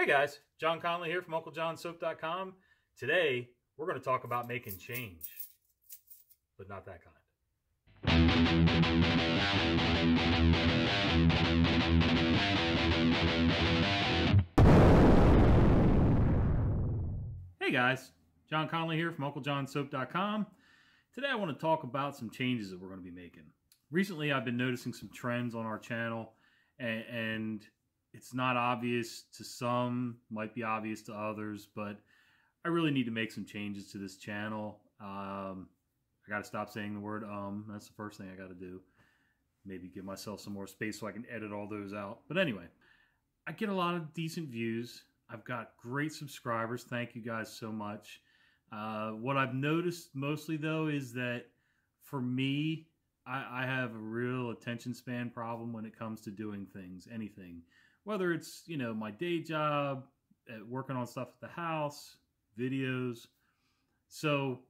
Hey guys, John Conley here from UncleJohnSoap.com. Today, we're going to talk about making change, but not that kind. Hey guys, John Conley here from UncleJohnSoap.com. Today I want to talk about some changes that we're going to be making. Recently I've been noticing some trends on our channel, and it's not obvious to some, might be obvious to others, but I really need to make some changes to this channel. I got to stop saying the word that's the first thing I got to do. Maybe give myself some more space so I can edit all those out. But anyway, I get a lot of decent views. I've got great subscribers. Thank you guys so much. What I've noticed mostly though is that for me, I have a real attention span problem when it comes to doing things, anything. Whether it's, you know, my day job, working on stuff at the house, videos. So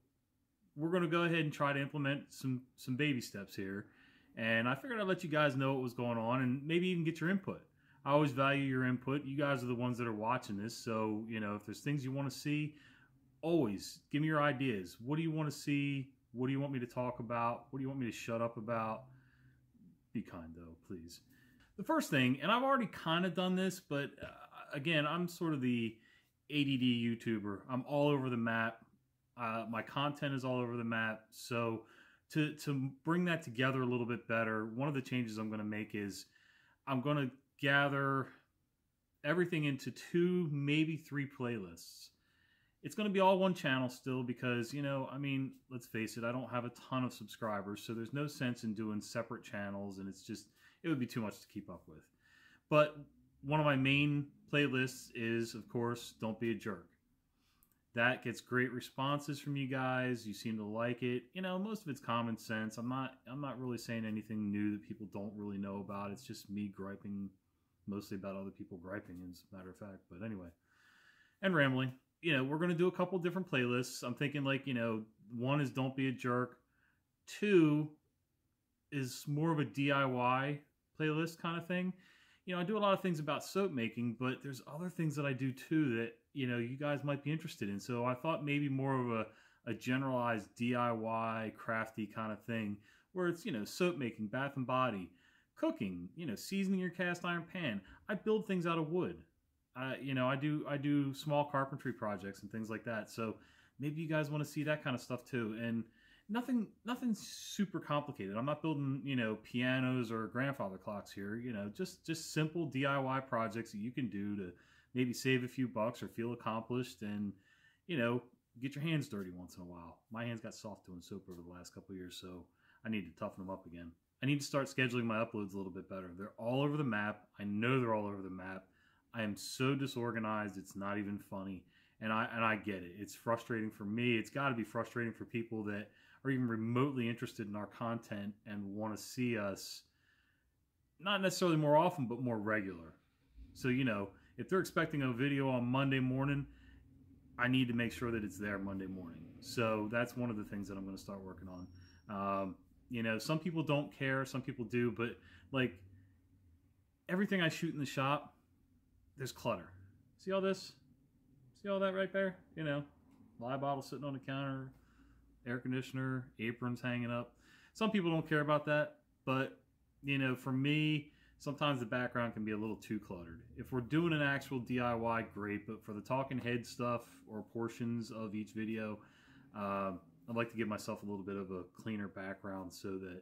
we're going to go ahead and try to implement some baby steps here. And I figured I'd let you guys know what was going on and maybe even get your input. I always value your input. You guys are the ones that are watching this. So, you know, if there's things you want to see, always give me your ideas. What do you want to see? What do you want me to talk about? What do you want me to shut up about? Be kind though, please. The first thing, and I've already kind of done this, but again, I'm sort of the ADD YouTuber. I'm all over the map. My content is all over the map. So to bring that together a little bit better, one of the changes I'm going to make is I'm going to gather everything into 2, maybe 3 playlists. It's going to be all one channel still because, you know, I mean, let's face it, I don't have a ton of subscribers, so there's no sense in doing separate channels, and it's just, it would be too much to keep up with. But one of my main playlists is, of course, Don't Be a Jerk. That gets great responses from you guys. You seem to like it. You know, most of it's common sense. I'm not really saying anything new that people don't really know about. It's just me griping mostly about other people griping, as a matter of fact. But anyway, and rambling. You know, we're going to do a couple different playlists. I'm thinking like, you know, 1 is Don't Be a Jerk. 2 is more of a DIY playlist kind of thing. You know, I do a lot of things about soap making, but there's other things that I do too that, you know, you guys might be interested in. So I thought maybe more of a generalized DIY, crafty kind of thing where it's, you know, soap making, bath and body, cooking, you know, seasoning your cast iron pan. I build things out of wood. You know, I do small carpentry projects and things like that. So maybe you guys want to see that kind of stuff too. And nothing super complicated. I'm not building, you know, pianos or grandfather clocks here. You know, just simple DIY projects that you can do to maybe save a few bucks or feel accomplished and, you know, get your hands dirty once in a while. My hands got soft doing soap over the last couple of years, so I need to toughen them up again. I need to start scheduling my uploads a little bit better. They're all over the map. I know they're all over the map. I am so disorganized, it's not even funny. And I get it. It's frustrating for me. It's got to be frustrating for people that are even remotely interested in our content and want to see us, not necessarily more often, but more regular. So, you know, if they're expecting a video on Monday morning, I need to make sure that it's there Monday morning. So that's one of the things that I'm going to start working on. You know, some people don't care, some people do, but like everything I shoot in the shop, there's clutter. See all this? See all that right there? You know, live bottle sitting on the counter, air conditioner, aprons hanging up. Some people don't care about that, but, you know, for me, sometimes the background can be a little too cluttered. If we're doing an actual DIY, great, but for the talking head stuff or portions of each video, I'd like to give myself a little bit of a cleaner background so that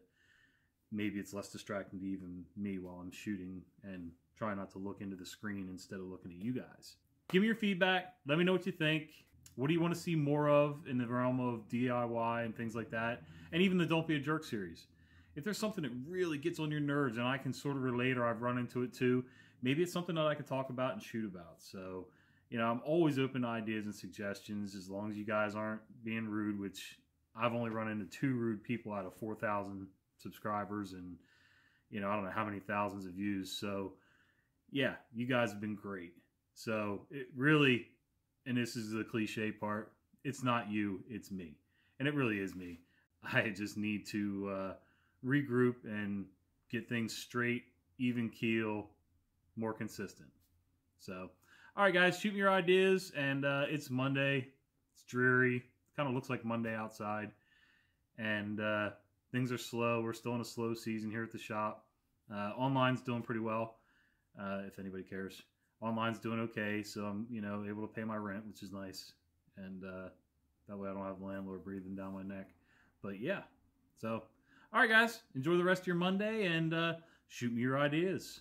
maybe it's less distracting to even me while I'm shooting and try not to look into the screen instead of looking at you guys. Give me your feedback. Let me know what you think. What do you want to see more of in the realm of DIY and things like that? And even the Don't Be a Jerk series. If there's something that really gets on your nerves and I can sort of relate or I've run into it too, maybe it's something that I can talk about and shoot about. So, you know, I'm always open to ideas and suggestions as long as you guys aren't being rude, which I've only run into 2 rude people out of 4,000 subscribers and, you know, I don't know how many thousands of views. So, yeah, you guys have been great. So it really, and this is the cliche part, it's not you, it's me. And it really is me. I just need to regroup and get things straight, even keel, more consistent. So, All right, guys, shoot me your ideas. And it's Monday. It's dreary. Kind of looks like Monday outside. And things are slow. We're still in a slow season here at the shop. Online's doing pretty well, if anybody cares. Online's doing okay, so I'm, able to pay my rent, which is nice. And that way I don't have the landlord breathing down my neck. But yeah, so, all right, guys, enjoy the rest of your Monday and shoot me your ideas.